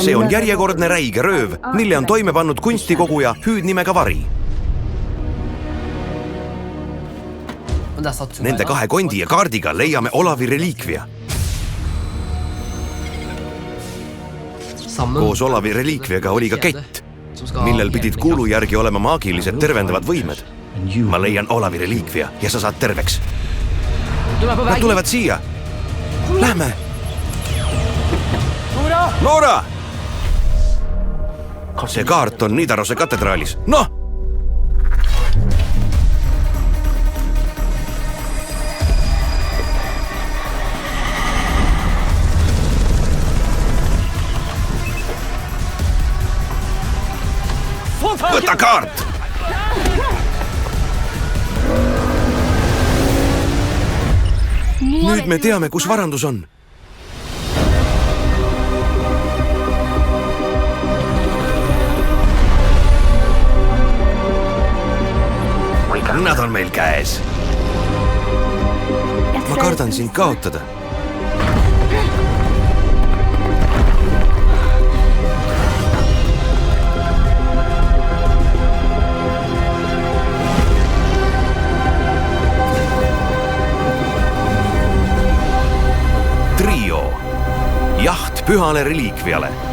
See on järjekordne räige rööv, mille on toime pannud kunstikoguja hüüdnimega Vari. Nende 2 kondi ja kaardiga leiame Olavi reliikvia. Koos Olavi reliikviaga oli ka kett, millel pidid kuulu järgi olema maagilised tervendavad võimed. Ma leian Olavi reliikvia ja sa saad terveks. Nad tulevad siia. Lähme! Noora! See kaart on Nidarose katedraalis. Noh! Võta kaart! Nüüd me teame, kus varandus on. Nad on meil käes. Ma kardan sind kaotada. Trio. Jaht pühale reliikviale.